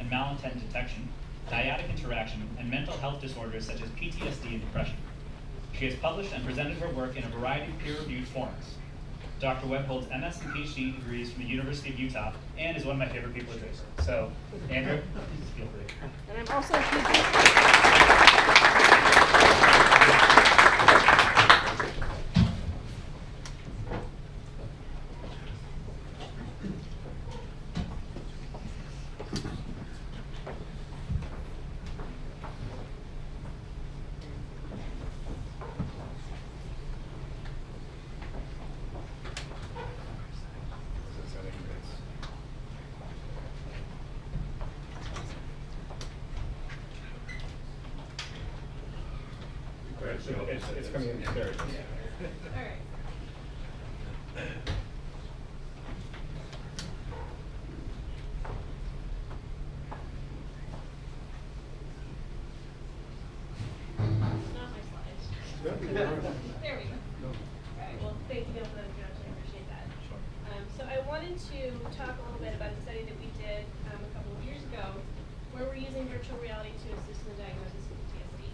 and malintent detection, dyadic interaction, and mental health disorders such as PTSD and depression. She has published and presented her work in a variety of peer-reviewed forums. Dr. Webb holds MS and PhD degrees from the University of Utah and is one of my favorite people at Draper. So, Andrew, please feel free. And I'm also a It's coming in there. All right. Not my slides. There we go. All right. Well, thank you for that introduction. I appreciate that. So I wanted to talk a little bit about a study that we did a couple of years ago, where we're using virtual reality to assist in the diagnosis of PTSD.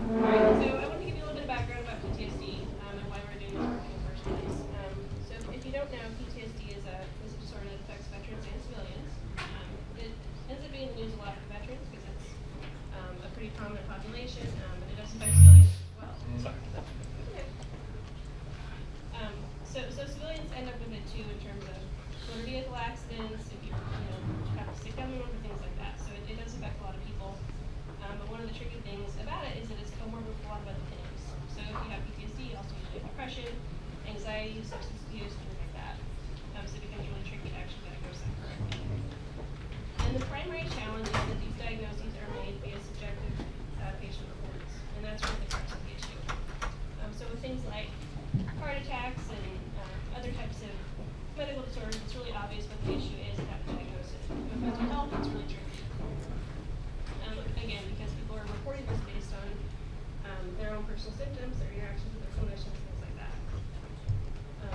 Alright, so I want to give you a little bit of background about PTSD and why we're doing this work in the first place. So if you don't know, PTSD is a disorder that affects veterans and civilians. It ends up being in the news a lot for veterans because it's a pretty prominent population, but it does affect civilians as well. So civilians end up with it too in terms of motor vehicle accidents, if you have to stick down the road or things like that. So it does affect a lot of people. But one of the tricky things about it is that it's comorbid with a lot of other things. So if you have PTSD, you also usually have depression, anxiety, substance abuse, things like that. So it becomes really tricky to actually diagnose that correctly. And the primary challenge is that these diagnoses are made via subjective patient reports. And that's really the crux of the issue. So with things like heart attacks and other types of medical disorders, it's really obvious what the issue is and how to diagnose it. With mental health, it's really tricky. Again, because people are reporting this based on their own personal symptoms, their interactions with their clinicians, things like that.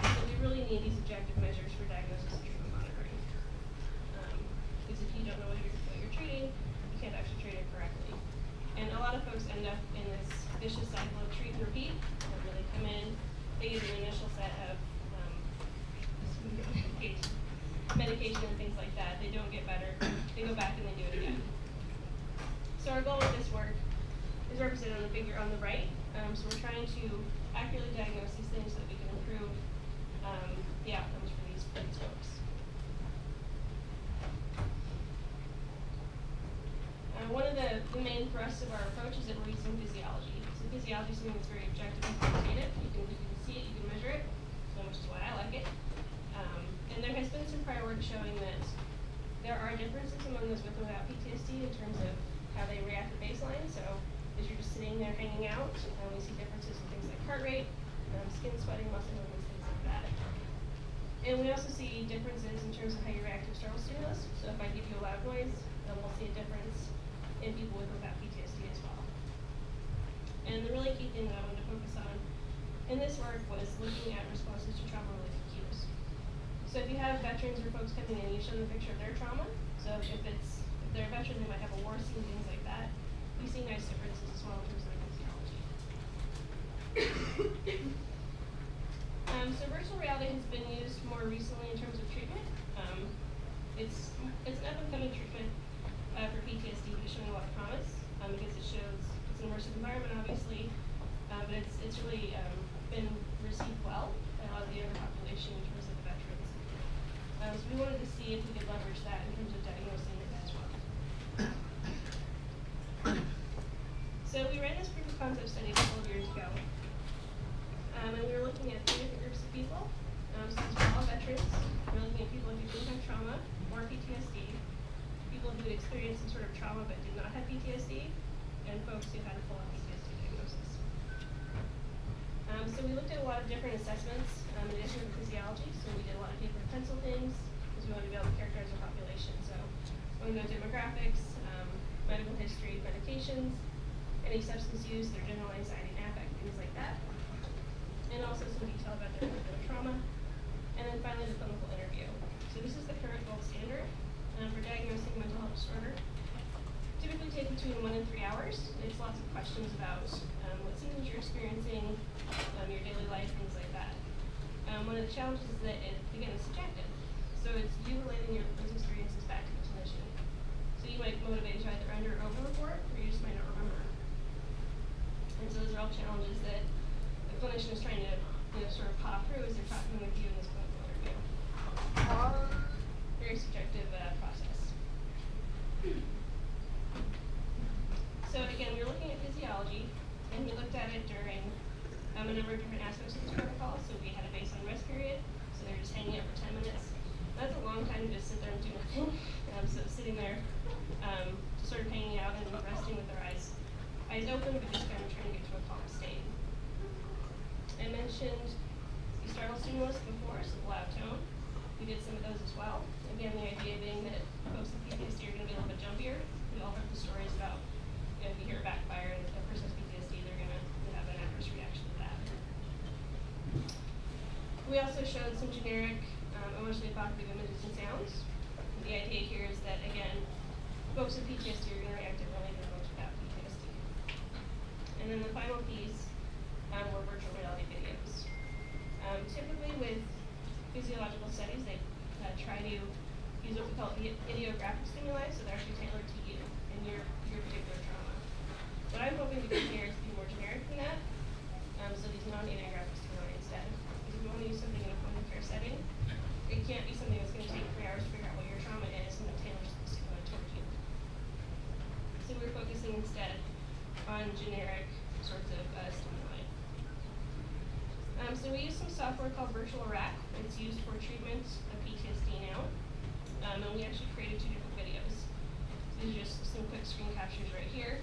So we really need these objective measures for diagnosis and treatment monitoring. Because if you don't know what you're treating, you can't actually treat it correctly. And a lot of folks end up in this vicious cycle of treat and repeat, where they come in, they get an initial set of medication and things like that. They don't get better. They go back and they do it again. So our goal with this work is represented on the figure on the right. So we're trying to accurately diagnose these things so that we can improve the outcomes for these folks. One of the main thrusts of our approach is that we're using physiology. So physiology is something that's very objective and quantitative. You can see it, you can measure it, so which is why I like it. And there has been some prior work showing that there are differences among those with and without PTSD in terms of how they react at baseline. So as you're just sitting there hanging out, we see differences in things like heart rate, skin sweating, muscle movements, things like that. And we also see differences in terms of how you react to external stimulus. So if I give you a loud noise, we'll see a difference in people with and without PTSD as well. And the really key thing that I wanted to focus on in this work was looking at responses to trauma-related cues. So if you have veterans or folks coming in, you show them a picture of their trauma. So if they're a veteran, they might have a war scene, things like that. We see nice differences as well in terms of their physiology. So virtual reality has been used more recently in terms of treatment. It's an up-and-coming treatment for PTSD, but it's showing a lot of promise because it's an immersive environment, obviously, but it's really been received well by a lot of the other population in terms of the veterans. So we wanted to see if we could leverage that in terms of diagnosing it as well. So we ran this proof of concept study a couple of years ago, and we were looking at 3 different groups of people. So these were all veterans. We were looking at people who didn't have trauma or PTSD, people who had experienced some sort of trauma but did not have PTSD, and folks who had a full-on PTSD diagnosis. So we looked at a lot of different assessments in addition to the physiology. So we did a lot of paper and pencil things because we wanted to be able to characterize our population. So we know demographics, medical history, medications, any substance use, their general anxiety and affect, things like that. And also some detail about their trauma. And then finally, the clinical interview. So this is the current gold standard for diagnosing mental health disorder. Typically take between 1 and 3 hours. It's lots of questions about what symptoms you're experiencing, your daily life, things like that. One of the challenges is that again, it's subjective. So it's you relating those experiences back to the clinician. So you might motivate to either under or over report, or you just might not remember. And so those are all challenges that the clinician is trying to sort of pop through as they're talking with you in this clinical interview. Very subjective process. So again, we were looking at physiology, and we looked at it during a number of different aspects of this protocol. So we had a baseline rest period, so they're just hanging out for 10 minutes. That's a long time to just sit there and do nothing. So sitting there, just sort of hanging out and resting with their eyes open, but just kind of trying to get to a calm state. I mentioned the startle stimulus before, so the loud tone. We did some of those as well. Again, the idea being that folks with PTSD are going to be a little bit jumpier. We all heard the stories about if you hear a backfire and a person with PTSD, they're going to have an adverse reaction to that. We also showed some generic emotionally evocative images and sounds. The idea here is that, again, folks with PTSD are going to react differently than folks without PTSD. And then the final piece were virtual reality videos. Typically with physiological studies, they try to use what we call ideographic stimuli, so they're actually tailored to you and your particular trauma. What I'm hoping to do here is be more generic than that, so these non-ideographic stimuli instead. Because if you want to use something in a point of care setting, it can't be something that's going to take 3 hours to figure out what your trauma is and then tailor the stimuli towards you. So we're focusing instead on generic sorts of stimuli. So we use some software called Virtual Rack. It's used for treatment of PTSD now. And we actually created 2 different videos. So these are just some quick screen captures right here.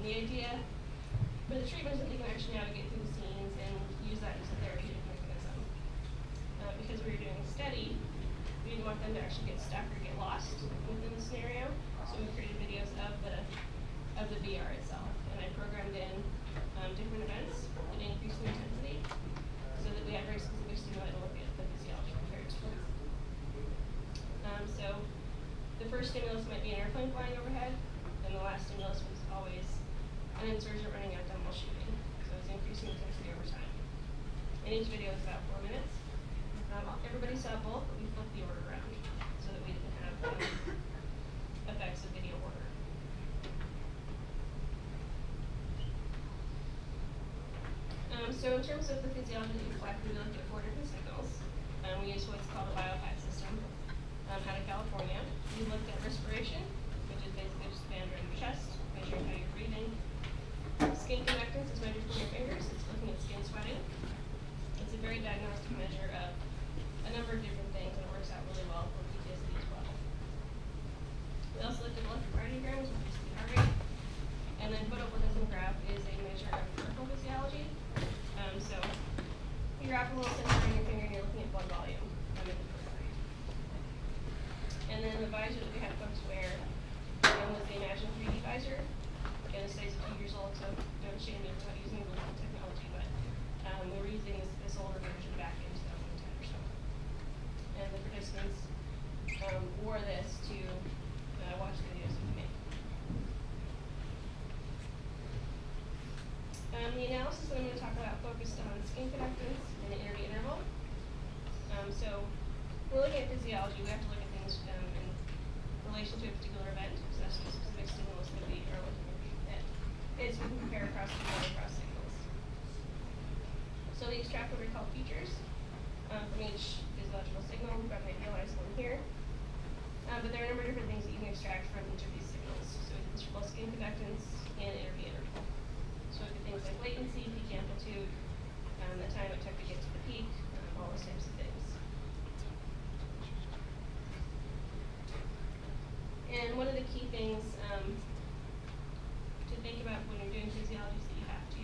The idea for the treatment is that they can actually navigate through the scenes and use that as a therapeutic mechanism. Because we were doing a study, we didn't want them to actually get stuck or get lost within the scenario. So we created videos of the VR itself. And I programmed in different events that increase in intensity so that we have very specific stimuli to look at the physiology compared to. So the first stimulus might be an airplane flying overhead, and the last stimulus was always an insurgent running out down while shooting. So it's increasing intensity over time. And each video is about 4 minutes. Everybody saw both, but we flipped the order around so that we didn't have effects of video order. So in terms of the physiology that we collected, we looked at 4 different signals. We used what's called a BioPAT system out of California. We looked at respiration, which is basically just a band around your chest, measuring how you're breathing. Skin conductance is measured from your fingers. It's looking at skin sweating. It's a very diagnostic measure of a number of different things, and it works out really well for PTSD as well. We also looked at electrocardiograms, which is the heart rate. And then photoplethysmograph is a measure of peripheral physiology. So you wrap a little sensor in your finger and you're looking at blood volume in the periphery. And then the visor that we had folks wear was the Imagine 3D visor. Again, this study's a few years old, so don't shame me for not using the latest technology, but we were using this older version back in 2010 or so. And the participants wore this to watch the videos that we made. The analysis that I'm going to talk about focused on skin conductance and the interval. So we're looking at physiology. We have to look at things in relation to a particular event. So that's the specific stimulus that we are looking at. It's we can compare across signals. So we extract what are called features from each physiological signal. We've got an idealized one here. But there are a number of different things that you can extract from each of these signals. So we can both skin conductance and interval. So it could be things like latency, peak amplitude, the time it took to get to the peak, all those types of things. And one of the key things to think about when you're doing physiology is that you have to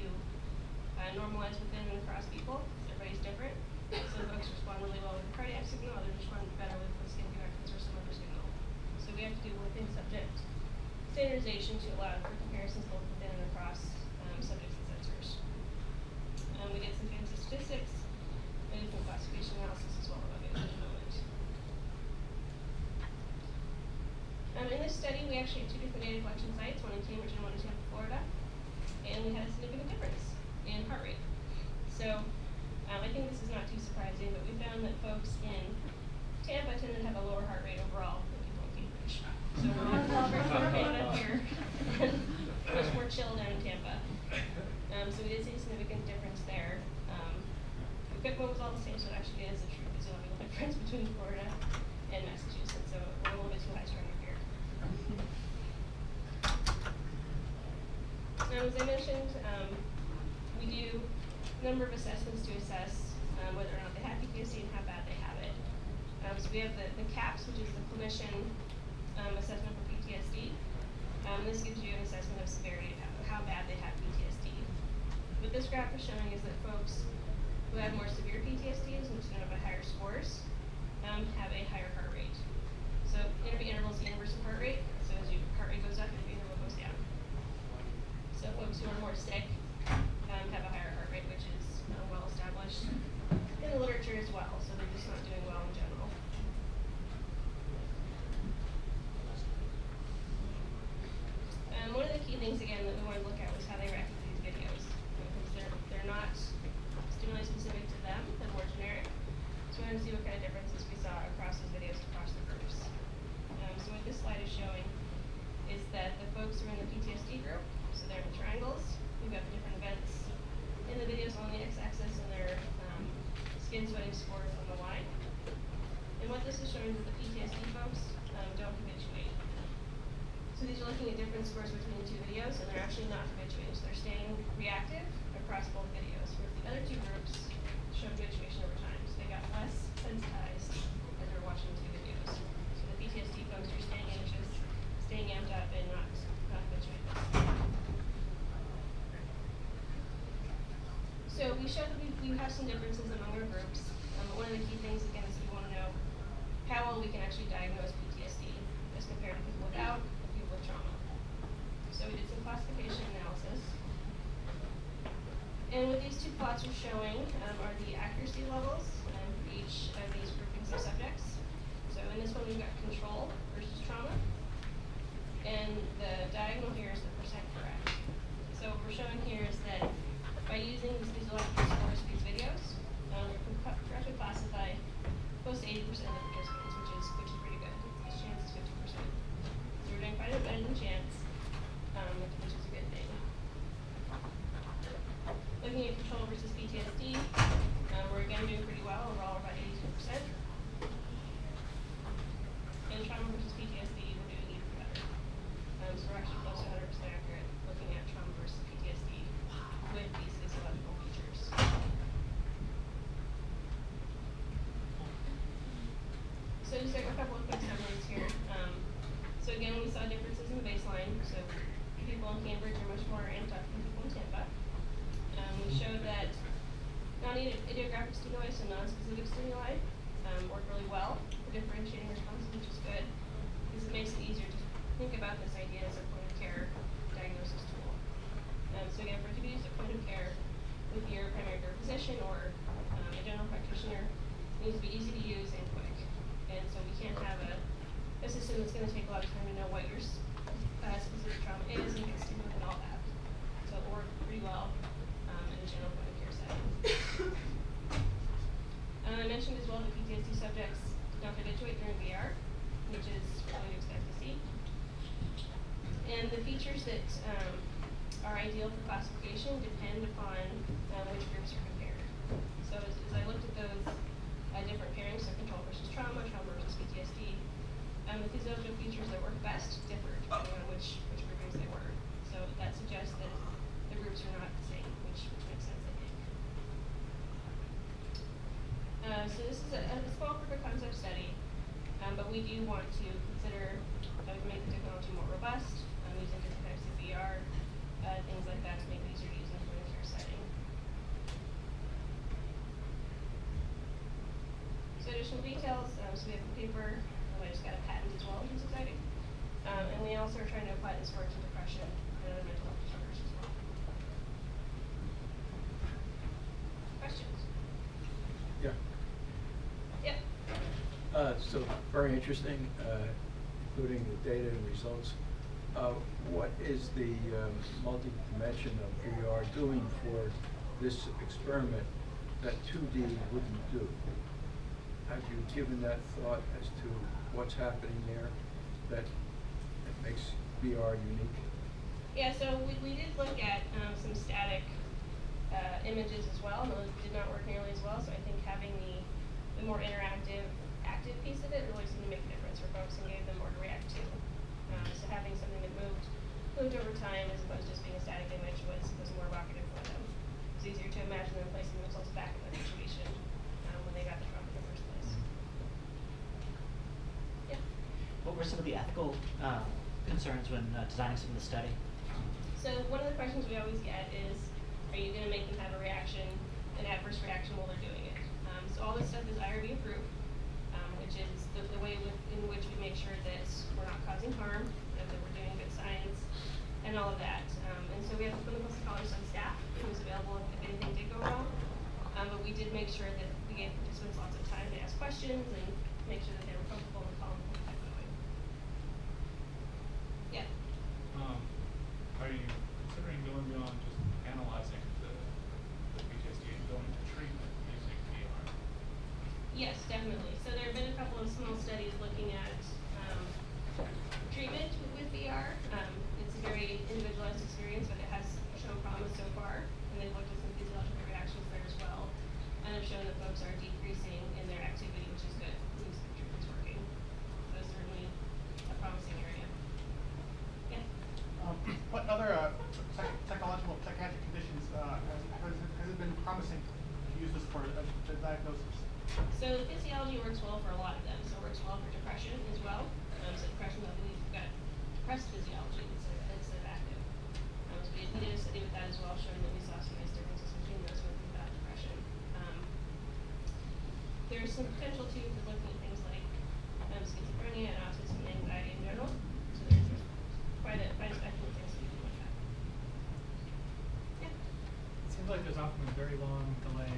normalize within and across people. Everybody's different. Some folks respond really well with the cardiac signal, others respond better with the skin conductance or some other signal. So we have to do within subject standardization to allow for comparisons both within and across subjects and sensors. actually had 2 different data collection sites, one in Cambridge and one in Tampa, Florida, and we had a significant difference in heart rate. So I think this is not too surprising, but we found that folks in Tampa tended to have a lower heart rate overall than people in Cambridge. So we're much more complicated up here and much more chill down in Tampa. So we did see a significant difference there. The equipment was all the same, so it actually is a true physiological difference between Florida and Massachusetts. So we're a little bit too high strung up here. As I mentioned, we do a number of assessments to assess whether or not they have PTSD and how bad they have it. So we have the CAPS, which is the clinician assessment for PTSD. This gives you an assessment of severity of how bad they have PTSD. What this graph is showing is that folks who have more severe PTSDs, which have higher scores, have a higher heart rate. So interval is the inverse of heart rate. So as your heart rate goes up, your interval goes down. So folks who are more sick have a higher heart rate, which is well established in the literature as well. So they're just not doing well in general. One of the key things again that we wanted to look at was how they react to these videos, because they're not stimuli specific to them; they're more generic. So we wanted to see what kind of differences we saw across those videos across the groups. So what this slide is showing is that the folks who are in the PTSD group, so they're in the triangles, we've got the different events in the videos on the x-axis and their skin sweating scores on the y. And what this is showing is that the PTSD folks don't habituate. So these are looking at different scores between the 2 videos, and they're actually not habituating. So they're staying reactive across both videos, whereas the other 2 groups showed habituation over time. So they got less sensitized as they were watching the 2 videos. So the PTSD folks are staying anxious, staying amped up, and not habituated. So we showed that we have some differences among our groups. One of the key things, again, is we want to know how well we can actually diagnose PTSD as compared to people without and people with trauma. So we did some classification analysis. And what these 2 plots are showing are the accuracy levels for each of these groupings of subjects. So in this one, we've got control versus trauma. And the diagonal here is the percent correct. So what we're showing here is that by using these physiological scores for these videos, we can correctly classify close to 80% of the participants, which is pretty good. This chance is 50%. So we're doing quite a bit better than chance, which is a good thing. Looking at control versus PTSD, we're again doing pretty well. Overall, we're about 82%. And trauma versus PTSD, we're doing even better. So we're actually close to 100% accurate looking at trauma versus PTSD with these physiological features. So just like a couple of quick summaries here. So again, we saw differences in the baseline. So people in Cambridge are much more amped up than people in Tampa. We showed that non-idiographic stimuli, so non-specific stimuli, work really well for differentiating responses, which is good, because it makes it easier to think about this idea as a point-of-care diagnosis tool. So again, for it to be used at point of care with your primary care physician or a general practitioner, it needs to be easy to use and quick. And so we can't have a system that's going to take a lot of time to know what your specific trauma is and get stimuli and all that. So it will work pretty well in the general point of care setting. I mentioned as well that PTSD subjects don't habituate during VR, which is what we expect to see. And the features that are ideal for classification depend upon which groups are compared. So as I looked at those different pairings, so control versus trauma, trauma versus PTSD, the physiological features that work best differed depending on which groupings they were. So that suggests that the groups are not the same, which makes sense, I think. So this is a small proof of concept study, but we do want to consider how we can make the technology more robust, using different types of VR, things like that to make it easier to use in a point of care setting. So additional details, so we have a paper, I just got a patent as well, which is exciting. And we also are trying to apply this work to depression and other mental health disorders as well. Questions? Yeah. Yep. So very interesting, including the data and results. What is the multi-dimension of VR doing for this experiment that 2D wouldn't do? Have you given that thought as to what's happening there that makes VR unique? Yeah, so we did look at some static images as well, and those did not work nearly as well, so I think having the more interactive, active piece of it really seemed to make a difference for folks and gave them more to react to. So having something that moved over time as opposed to just being a static image was more evocative for them. It's easier to imagine them placing themselves back in that situation when they got the drop in the first place. Yeah. What were some of the ethical concerns when designing some of the study? So one of the questions we always get is, are you going to make them have a reaction, an adverse reaction while they're doing it? So all this stuff is IRB approved, which is the way in which we make sure that we're not causing harm, that we're doing good science, and all of that. And so we have a clinical psychologist on staff who's available if anything did go wrong. But we did make sure that we gave participants lots of time to ask questions and make sure that they were comfortable and calm and kept going. Yeah. Are you considering going beyond just analyzing the PTSD and going to treatment using VR? Yes, definitely. So there have been a couple of small studies looking at treatment with VR. It's a very individualized experience, but it has shown promise so far. And they've looked at some physiological reactions there as well, and have shown that folks are decreasing in their activity, which is good. It means the treatment's working. So it's certainly a promising area. Yeah. What other psychological, psychiatric conditions has it been promising to use this for the diagnosis? So the physiology works well for a lot of them. So it works well for depression as well. So depression, I believe, we've got depressed physiology instead of active. So we did a study with that as well, showing that we saw some nice differences between those with and without depression. There's some potential too for looking at things like schizophrenia and autism and anxiety in general. So there's quite a spectrum of things that we can look at. Yeah. It seems like there's often a very long delay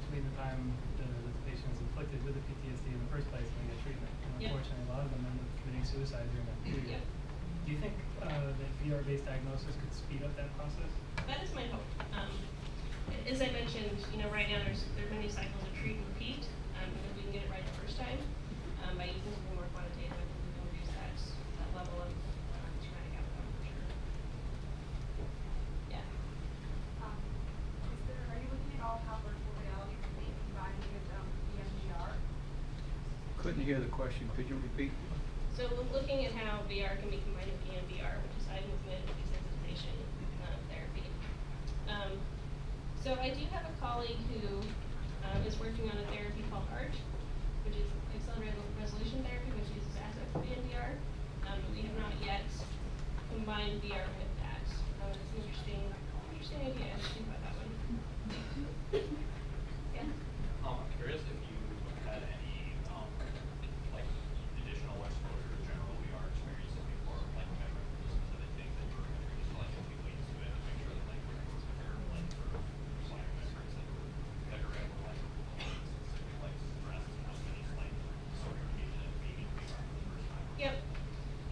between the time the patient is inflicted with the PTSD in the first place and they get treatment. And unfortunately, a lot of them end up committing suicide during that period. Yep. Do you think that VR-based diagnosis could speed up that process? That is my hope. As I mentioned, right now there are many cycles of treat and repeat. If we can get it right the first time, by using something more quantitative, I think we can reduce that level of traumatic outcome for sure. Yeah. Are you looking at all how virtual reality can be combined with EMDR? Couldn't hear the question. Could you repeat? So we're looking at how VR can be combined with EMDR, which is eye movement desensitization therapy. So I do have a colleague who is working on a therapy called ARCH, which is accelerated resolution therapy, which uses aspects of EMDR. But we have not yet combined VR with that. It's an interesting idea. I should think about that one. Yeah. I'm curious if you had any like additional exposure to general VR experiences before, like memory specific things that you were going to just like a few weeks to it to make sure that like you're like for slide memories that you're able to like specific like stress and how many like sort of being in VR for the first time. Yep.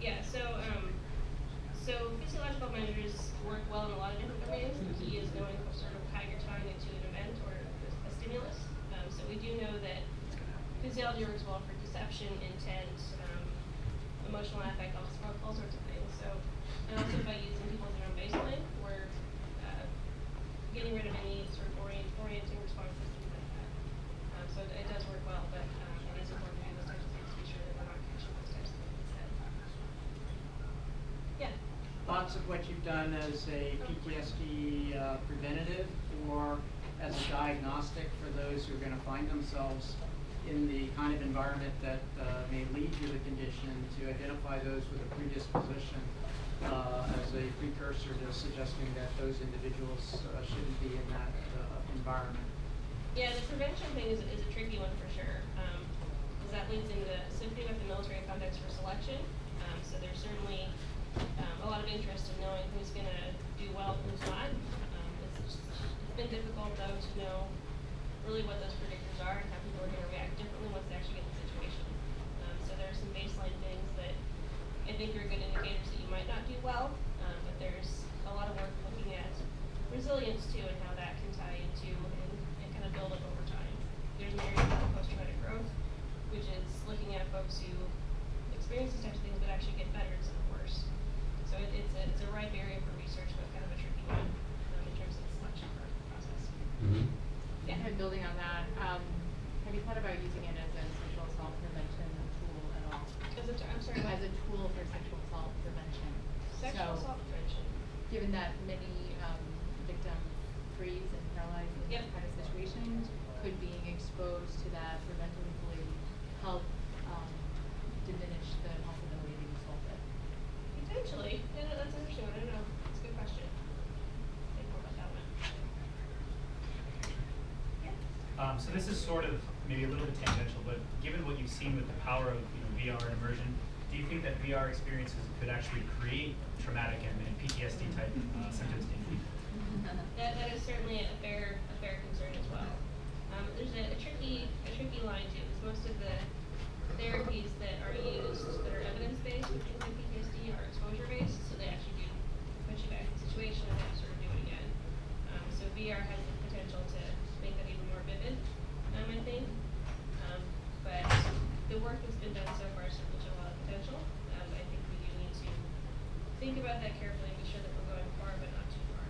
Yeah. So physiological measures work well in a lot of different domains. The key is knowing sort of how you're tying it to an event or a stimulus. So we do know that physiology works well for deception, intent, emotional affect, all sorts of things. So, and also by using people as their own baseline, we're getting rid of any sort of orienting responses, things like that. So it does work well, but it is important to do those types of things to be sure that we're not catching those types of things instead. Yeah. Thoughts of what you've done as a PTSD preventative or as a diagnostic for those who are going to find themselves in the kind of environment that may lead to the condition, to identify those with a predisposition as a precursor to suggesting that those individuals shouldn't be in that environment? Yeah, the prevention thing is a tricky one for sure, because that leads into specifically with the military context for selection. So there's certainly a lot of interest in knowing who's going to do well and who's not. It's been difficult though to know really what those predictors are and how people are going to react differently once they actually get in the situation. So there are some baseline things that I think are good indicators that you might not do well, but there's a lot of work looking at resilience too and how that can tie into and kind of build up over time. There's an area called post-traumatic growth, which is looking at folks who experience these types of things but actually get better instead of worse. So it's a ripe area for research, but kind of a tricky one in terms of the selection process. Mm-hmm. Yeah. Kind of building on that, have you thought about using it as a sexual assault prevention tool at all? I'm sorry, what? As a tool for sexual assault prevention. Sexual assault prevention. Given that many victims freeze and paralyze in Yep. this kind of situations, could being exposed to that preventively help diminish the possibility of being assaulted? Potentially. Yeah, no, that's an interesting one. I don't know. It's a good question. Think more about that one. Yeah. So this is sort of maybe a little bit tangential, but given what you've seen with the power of VR and immersion, do you think that VR experiences could actually create traumatic and PTSD type symptoms in people? That is certainly a fair concern as well. There's a tricky line too, because most of the therapies that are used that are evidence-based with things like PTSD are exposure-based, so they actually do put you back in the situation and have to sort of do it again. So VR has the potential to make that even more vivid, I think. But the work that's been done so far certainly shows a lot of potential. I think we do need to think about that carefully and be sure that we're going far but not too far.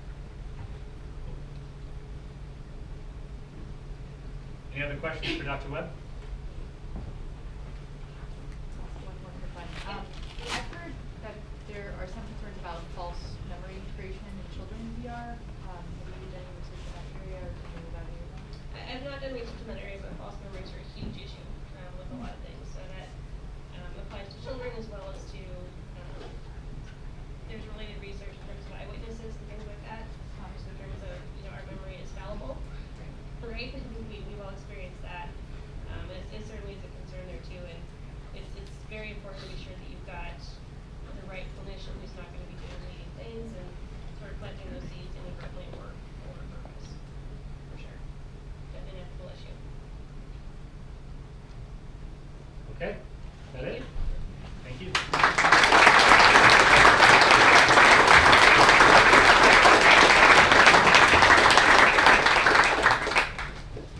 Any other questions for Dr. Webb? One more quick one. I've heard that there are some concerns about false memory creation in children in VR. Have you done any research in that area or do you know about any of that? I've not done research in that area, but false memories are a huge issue with a lot of things. So that applies to children as well as to there's related research in terms of eyewitnesses and things like that. So in terms of our memory is fallible, right? We've all experienced that. It certainly is a concern there too, and it's very important to be sure that you've got the right clinician who's not going to be doing leading things and sort of planting those seeds inadvertently or for a purpose, for sure. An ethical issue. Okay, is that it? Thank you.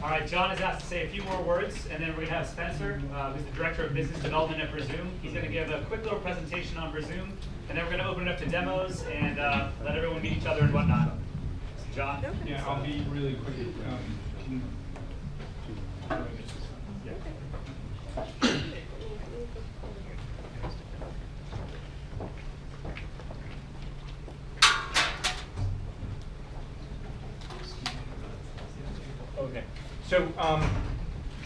All right, John has asked to say a few more words, and then we're going to have Spencer, who's the Director of Business Development at Resume. He's going to give a quick little presentation on Resume, and then we're going to open it up to demos and let everyone meet each other and whatnot. So John? Yeah, I'll be really quick. Okay, so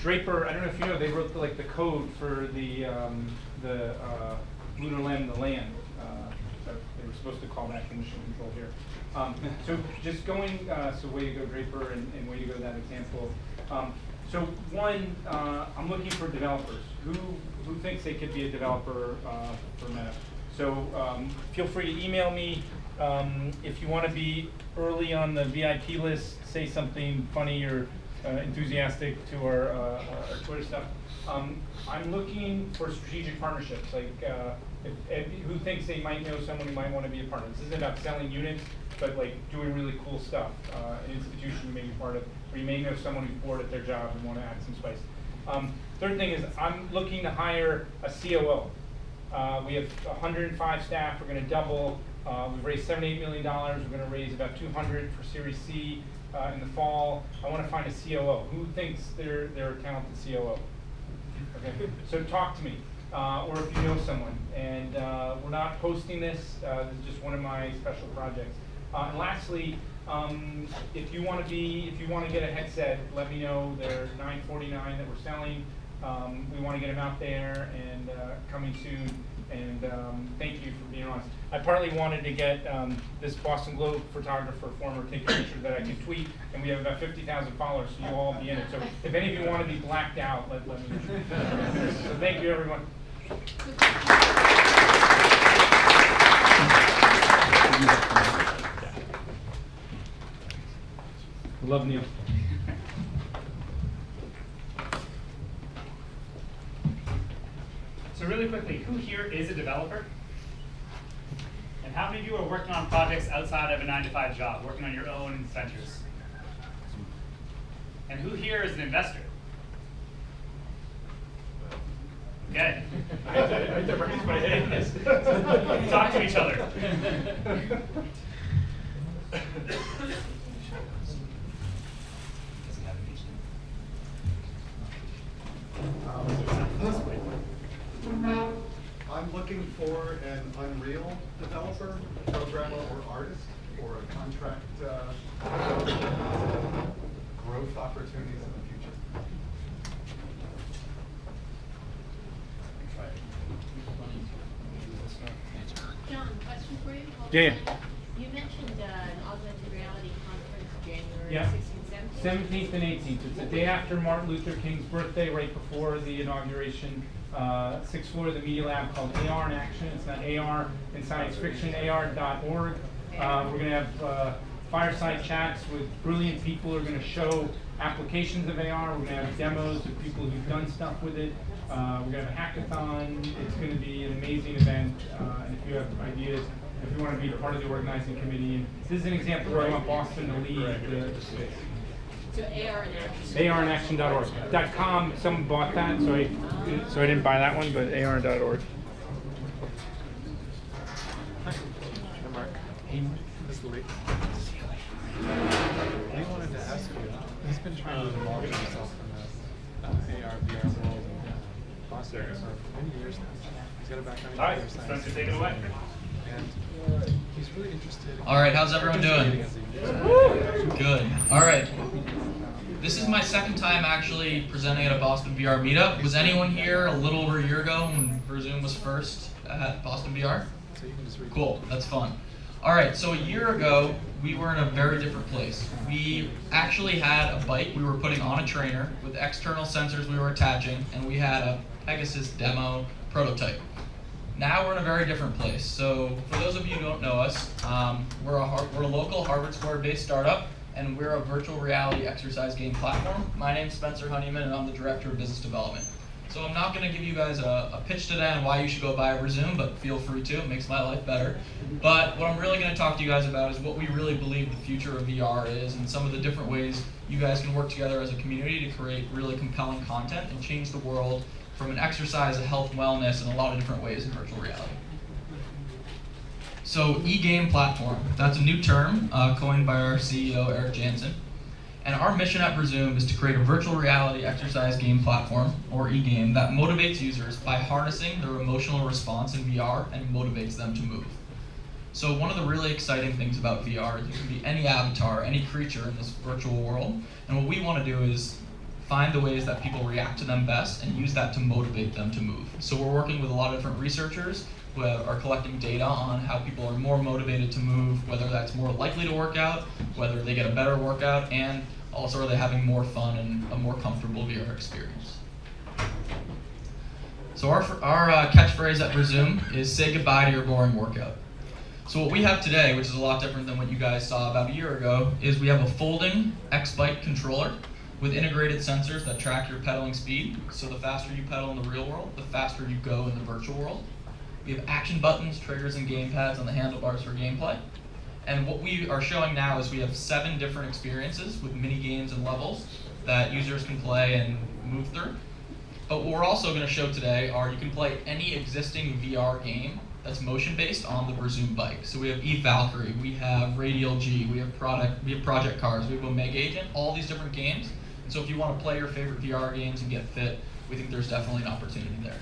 Draper, I don't know if you know, they wrote the code for the lunar land and the land. So they were supposed to call that condition control here. So just going, so way to go Draper and way to go that example. So one, I'm looking for developers. Who thinks they could be a developer for Meta? So feel free to email me. If you want to be early on the VIP list, say something funny or enthusiastic to our Twitter stuff. I'm looking for strategic partnerships. Like, who thinks they might know someone who might want to be a partner? This isn't about selling units, but like doing really cool stuff. An institution you may be part of, or you may know someone who's bored at their job and want to add some spice. Third thing is I'm looking to hire a COO. We have 105 staff. We're going to double. We've raised $78 million. We're going to raise about 200 for Series C in the fall. I want to find a COO. Who thinks they're a talented COO? Okay, so talk to me, or if you know someone. And we're not posting this. This is just one of my special projects. And lastly, if you want to get a headset, let me know. They're $949 that we're selling. We want to get them out there and coming soon. And thank you for being honest. I partly wanted to get this Boston Globe photographer, former, take a picture that I can tweet, and we have about 50,000 followers, so you'll all be in it. So if any of you want to be blacked out, let me know. So thank you, everyone. Love Neil. So really quickly, who here is a developer? how many of you are working on projects outside of a 9-to-5 job, working on your own ventures? And who here is an investor? Okay. I had to raise my hand. Talk to each other. I'm looking for an Unreal developer, programmer, or artist for a contract growth opportunities in the future. John, question for you. Yeah. You mentioned an augmented reality conference January Yeah. 16th, 17th? 17th and 18th. It's the day after Martin Luther King's birthday, right before the inauguration. 6th floor of the Media Lab called AR in Action. It's not AR in science fiction, AR.org. We're going to have fireside chats with brilliant people who are going to show applications of AR. We're going to have demos of people who've done stuff with it. We're going to have a hackathon. It's going to be an amazing event. And if you have ideas, if you want to be part of the organizing committee, and this is an example where I want Boston to lead the space. So AR in Action. ARinaction.org. .com, someone bought that, so I didn't buy that one, but AR.org. Hi, I'm Mark. Hey, this is Lee. We wanted to ask you, he's been trying to involve himself in the AR, VR world in Boston for many years now. He's got a background in computer science. Spencer, take it away. And he's really interested in... All right, how's everyone doing? Good. All right. This is my second time actually presenting at a Boston VR meetup. Was anyone here a little over a year ago when Zoom was first at Boston VR? Cool, that's fun. All right, so a year ago, we were in a very different place. We actually had a bike we were putting on a trainer with external sensors we were attaching, and we had a Pegasus demo prototype. Now we're in a very different place. So for those of you who don't know us, we're a local Harvard Square-based startup, and we're a virtual reality exercise game platform. My name's Spencer Honeyman, and I'm the Director of Business Development. So I'm not going to give you guys a pitch today on why you should go buy a Zoom, but feel free to. It makes my life better. But what I'm really going to talk to you guys about is what we really believe the future of VR is, and some of the different ways you guys can work together as a community to create really compelling content and change the world from an exercise, a health, wellness, in a lot of different ways in virtual reality. So e-game platform, that's a new term coined by our CEO, Eric Jansen. And our mission at Zoom is to create a virtual reality exercise game platform, or e-game, that motivates users by harnessing their emotional response in VR and motivates them to move. So one of the really exciting things about VR is you can be any avatar, any creature in this virtual world. And what we want to do is find the ways that people react to them best and use that to motivate them to move. So we're working with a lot of different researchers who are collecting data on how people are more motivated to move, whether that's more likely to work out, whether they get a better workout, and also are they having more fun and a more comfortable VR experience. So our catchphrase at Zoom is say goodbye to your boring workout. So what we have today, which is a lot different than what you guys saw about a year ago, is we have a folding X-Bike controller with integrated sensors that track your pedaling speed. So the faster you pedal in the real world, the faster you go in the virtual world. We have action buttons, triggers, and gamepads on the handlebars for gameplay. And what we are showing now is we have 7 different experiences with mini games and levels that users can play and move through. But what we're also going to show today are you can play any existing VR game that's motion-based on the Zoom bike. So we have E-Valkyrie, we have Radial G, we have Project Cars, we have Omega Agent, all these different games. And so if you want to play your favorite VR games and get fit, we think there's definitely an opportunity there.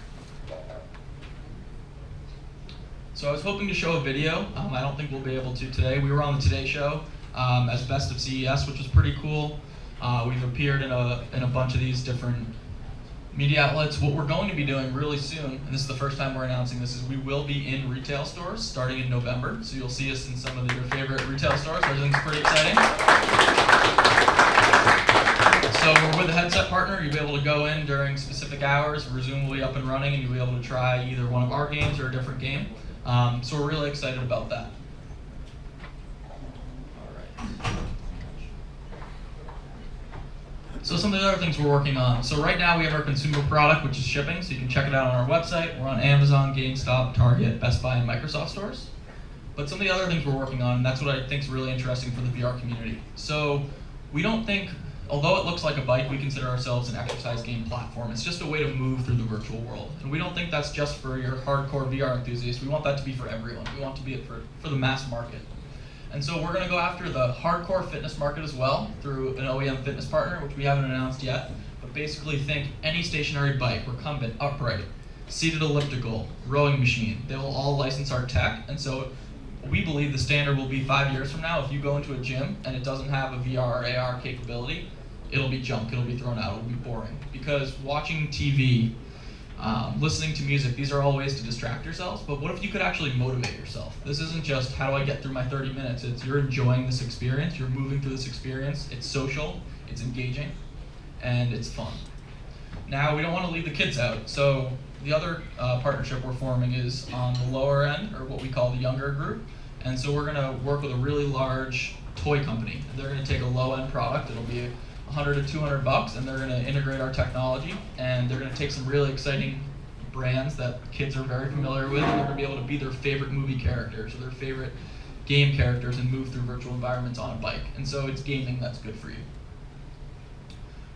So I was hoping to show a video. I don't think we'll be able to today. We were on the Today Show as Best of CES, which was pretty cool. We've appeared in a bunch of these different media outlets. What we're going to be doing really soon, and this is the first time we're announcing this, is we will be in retail stores starting in November. So you'll see us in some of your favorite retail stores. Everything's pretty exciting. So we're with a headset partner. You'll be able to go in during specific hours. Zoom will be up and running, and you'll be able to try either one of our games or a different game. So we're really excited about that. All right. So some of the other things we're working on. So right now we have our consumer product, which is shipping. So you can check it out on our website. We're on Amazon, GameStop, Target, Best Buy, and Microsoft stores. But some of the other things we're working on, and that's what I think is really interesting for the VR community. So we don't think, although it looks like a bike, we consider ourselves an exercise game platform. It's just a way to move through the virtual world. And we don't think that's just for your hardcore VR enthusiasts. We want that to be for everyone. We want to be for the mass market. And so we're going to go after the hardcore fitness market as well through an OEM fitness partner, which we haven't announced yet. But basically think any stationary bike, recumbent, upright, seated elliptical, rowing machine. They will all license our tech. And so we believe the standard will be 5 years from now. If you go into a gym and it doesn't have a VR or AR capability, it'll be junk, it'll be thrown out, it'll be boring. Because watching TV, listening to music, these are all ways to distract yourselves, but what if you could actually motivate yourself? This isn't just how do I get through my 30 minutes, it's you're enjoying this experience, you're moving through this experience, it's social, it's engaging, and it's fun. Now, we don't want to leave the kids out, so the other partnership we're forming is on the lower end, or what we call the younger group, and so we're going to work with a really large toy company. They're going to take a low-end product, it'll be $100 to $200, and they're going to integrate our technology, and they're going to take some really exciting brands that kids are very familiar with, and they're going to be able to be their favorite movie characters or their favorite game characters and move through virtual environments on a bike. And so it's gaming that's good for you.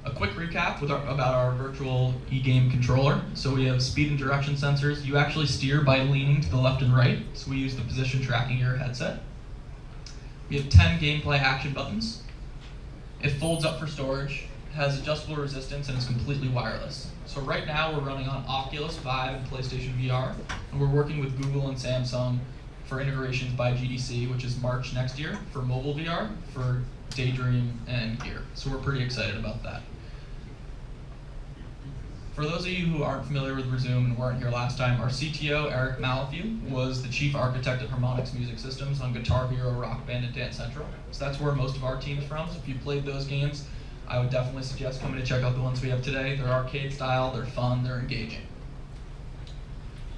A quick recap about our virtual e-game controller. So we have speed and direction sensors. You actually steer by leaning to the left and right, so we use the position tracking in your headset. We have 10 gameplay action buttons. It folds up for storage, has adjustable resistance, and is completely wireless. So right now we're running on Oculus 5 and PlayStation VR, and we're working with Google and Samsung for integrations by GDC, which is March next year, for mobile VR, for Daydream and Gear. So we're pretty excited about that. For those of you who aren't familiar with Resume and weren't here last time, our CTO, Eric Malafew, was the chief architect at Harmonix Music Systems on Guitar Hero, Rock Band, and Dance Central. So that's where most of our team's from. So if you played those games, I would definitely suggest coming to check out the ones we have today. They're arcade style, they're fun, they're engaging.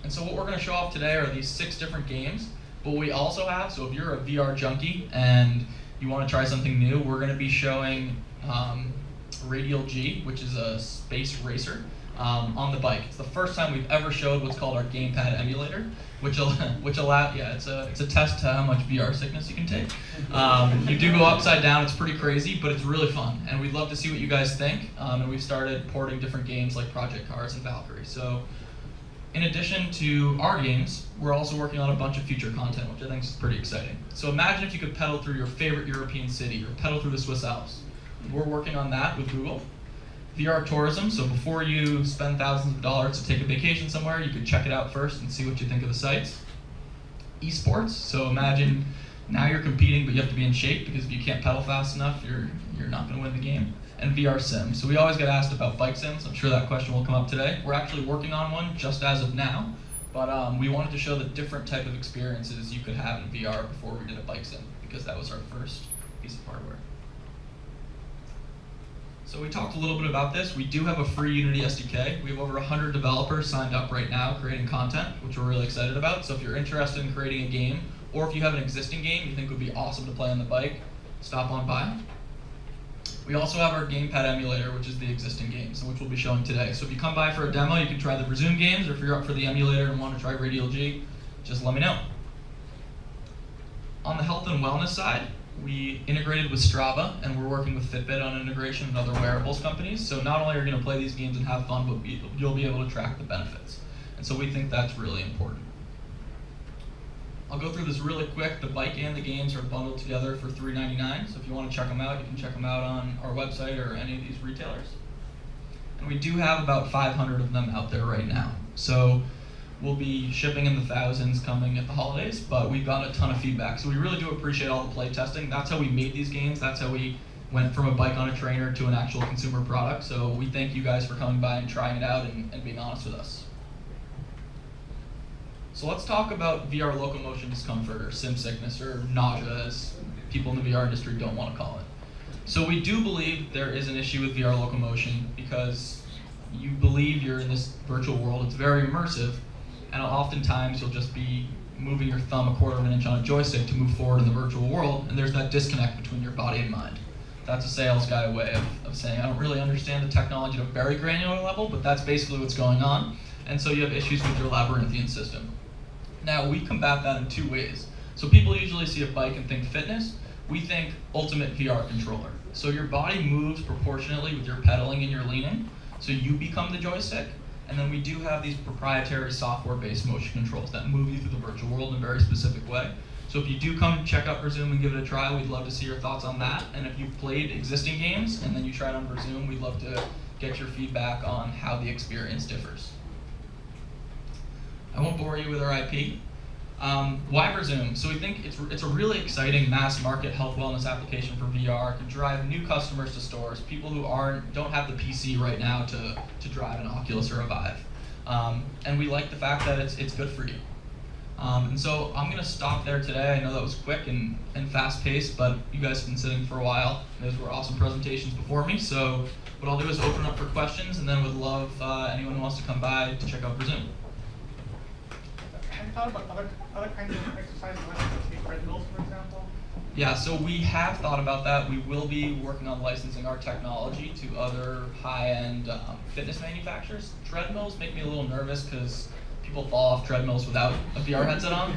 And so what we're going to show off today are these 6 different games. But what we also have, so if you're a VR junkie and you want to try something new, we're going to be showing Radial G, which is a space racer. On the bike. It's the first time we've ever showed what's called our gamepad emulator, which it's a test to how much VR sickness you can take. You do go upside down, it's pretty crazy, but it's really fun, and we'd love to see what you guys think. And we've started porting different games like Project Cars and Valkyrie. So, in addition to our games, we're also working on a bunch of future content, which I think is pretty exciting. So imagine if you could pedal through your favorite European city, or pedal through the Swiss Alps. We're working on that with Google. VR tourism, so before you spend thousands of dollars to take a vacation somewhere, you could check it out first and see what you think of the sites. Esports, so imagine now you're competing but you have to be in shape because if you can't pedal fast enough, you're not going to win the game. And VR sim, so we always get asked about bike sims. I'm sure that question will come up today. We're actually working on one just as of now, but we wanted to show the different type of experiences you could have in VR before we did a bike sim, because that was our first piece of hardware. So we talked a little bit about this. We do have a free Unity SDK. We have over 100 developers signed up right now creating content, which we're really excited about. So if you're interested in creating a game, or if you have an existing game you think would be awesome to play on the bike, stop on by. We also have our gamepad emulator, which is the existing games, which we'll be showing today. So if you come by for a demo, you can try the Resume games, or if you're up for the emulator and want to try Radial G, just let me know. On the health and wellness side, we integrated with Strava, and we're working with Fitbit on integration and other wearables companies. So not only are you going to play these games and have fun, but you'll be able to track the benefits. And so we think that's really important. I'll go through this really quick. The bike and the games are bundled together for $3.99. So if you want to check them out, you can check them out on our website or any of these retailers. And we do have about 500 of them out there right now. So we'll be shipping in the thousands coming at the holidays, but we've got a ton of feedback. So we really do appreciate all the play testing. That's how we made these games. That's how we went from a bike on a trainer to an actual consumer product. So we thank you guys for coming by and trying it out and being honest with us. So let's talk about VR locomotion discomfort, or sim sickness, or nausea, as people in the VR industry don't want to call it. So we do believe there is an issue with VR locomotion because you believe you're in this virtual world. It's very immersive, and oftentimes you'll just be moving your thumb a quarter of an inch on a joystick to move forward in the virtual world, and there's that disconnect between your body and mind. That's a sales guy way of saying, I don't really understand the technology at a very granular level, but that's basically what's going on. And so you have issues with your labyrinthian system. Now, we combat that in 2 ways. So people usually see a bike and think fitness. We think ultimate VR controller. So your body moves proportionately with your pedaling and your leaning, so you become the joystick. And then we do have these proprietary software-based motion controls that move you through the virtual world in a very specific way. So if you do come check out Zoom and give it a try, we'd love to see your thoughts on that. And if you've played existing games and then you try it on Zoom, we'd love to get your feedback on how the experience differs. I won't bore you with our IP. Why Zoom? So we think it's a really exciting mass market health wellness application for VR. It can drive new customers to stores, people who don't have the PC right now to drive an Oculus or a Vive. And we like the fact that it's good for you. And so I'm going to stop there today. I know that was quick and fast-paced, but you guys have been sitting for a while. Those were awesome presentations before me. So what I'll do is open up for questions, and then would love anyone who wants to come by to check out Zoom. Have you thought about other kinds of exercises, like treadmills, for example? Yeah, so we have thought about that. We will be working on licensing our technology to other high-end fitness manufacturers. Treadmills make me a little nervous because people fall off treadmills without a VR headset on.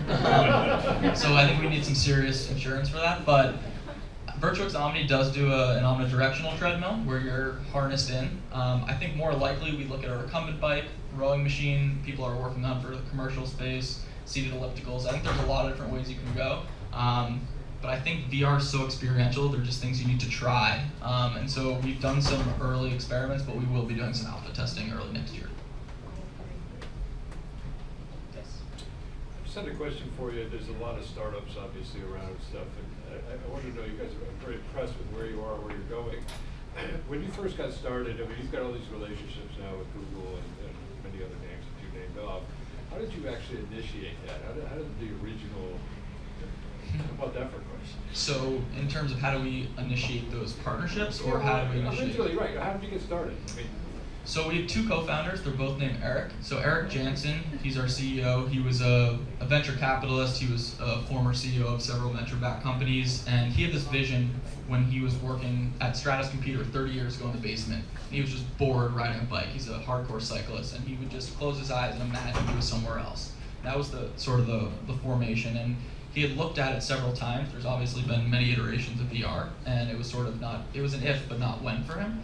So I think we need some serious insurance for that. But Virtuix Omni does do an omnidirectional treadmill where you're harnessed in. I think more likely we look at a recumbent bike, rowing machine people are working on for the commercial space, seated ellipticals. I think there's a lot of different ways you can go. But I think VR is so experiential, they're just things you need to try. And so we've done some early experiments, but we will be doing some alpha testing early next year. I just had a question for you. There's a lot of startups obviously around and stuff, and I want to know, you guys are very impressed with where you are, where you're going. When you first got started, I mean, you've got all these relationships now with Google and many other names that you named off. How did you actually initiate that? How did the original, how about that for a question? So in terms of how do we initiate those partnerships, or how do we initiate? Originally, right. How did you get started? I mean, so we have two co-founders. They're both named Eric. So Eric Jansen, he's our CEO. He was a venture capitalist. He was a former CEO of several venture-backed companies. And he had this vision when he was working at Stratus Computer 30 years ago in the basement. He was just bored riding a bike. He's a hardcore cyclist. And he would just close his eyes and imagine he was somewhere else. That was the sort of the formation. And he had looked at it several times. There's obviously been many iterations of VR, and it was sort of not, it was an if, but not when for him.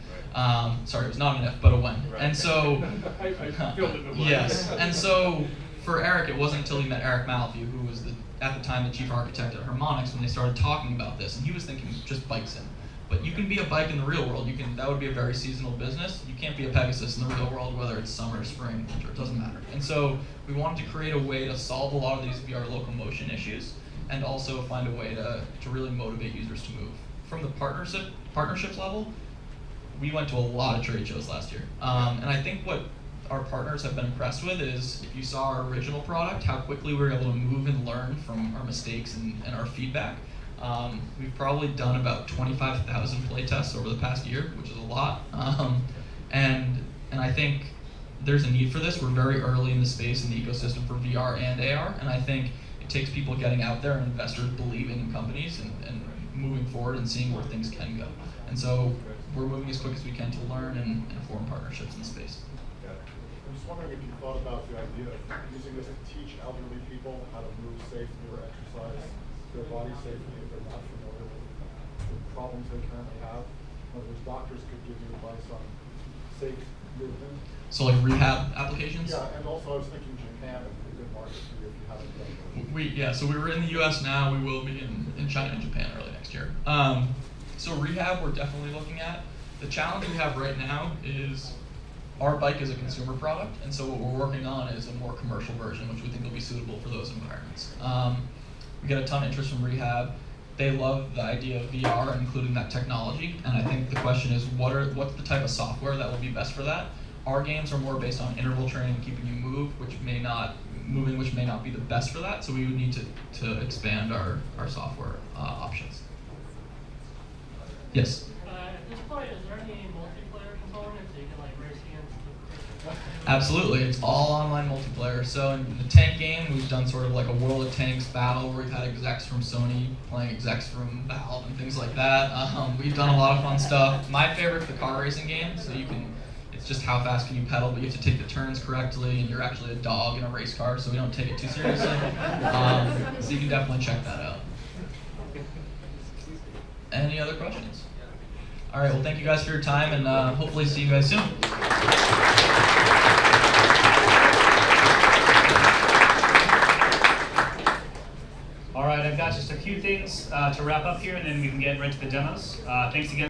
Sorry, it was not an if, but a when. Right. And so, I feel it in the yes, and so for Eric, it wasn't until he met Eric Malafie, who was at the time the chief architect at Harmonix, when they started talking about this, and he was thinking just bikes in. But you can be a bike in the real world. That would be a very seasonal business. You can't be a Pegasus in the real world, whether it's summer, spring, winter, it doesn't matter. And so we wanted to create a way to solve a lot of these VR locomotion issues, and also find a way to really motivate users to move. From the partnerships level, we went to a lot of trade shows last year. And I think what our partners have been impressed with is, if you saw our original product, how quickly we were able to move and learn from our mistakes and our feedback. We've probably done about 25,000 play tests over the past year, which is a lot. And I think there's a need for this. We're very early in the space in the ecosystem for VR and AR, and I think it takes people getting out there and investors believing in companies and moving forward and seeing where things can go. And so we're moving as quick as we can to learn and form partnerships in the space. Yeah. I'm just wondering if you thought about the idea of using this to teach elderly people how to move safely or exercise their body safely if they're not familiar with the problems they currently have. In other words, doctors could give you advice on safe movement. So like rehab applications? Yeah, and also I was thinking Japan would be a good market for you if you haven't done that. So we were in the US now, we will be in China and Japan early next year. So rehab we're definitely looking at. The challenge we have right now is our bike is a consumer product, and so what we're working on is a more commercial version, which we think will be suitable for those environments. We get a ton of interest from rehab. They love the idea of VR, including that technology, and I think the question is, what's the type of software that will be best for that? Our games are more based on interval training, keeping you which may not be the best for that, so we would need to expand our software options. Yes? At this point, is there any multiplayer component so you can like race against? Absolutely, it's all online multiplayer. So in the tank game, we've done sort of like a World of Tanks battle where we've had execs from Sony playing execs from Valve and things like that. We've done a lot of fun stuff. My favorite's the car racing game, so it's It's just how fast can you pedal, but you have to take the turns correctly, and you're actually a dog in a race car, so we don't take it too seriously. So you can definitely check that out. Any other questions? All right, well, thank you guys for your time, and hopefully see you guys soon. All right, I've got just a few things to wrap up here, and then we can get right to the demos. Thanks again.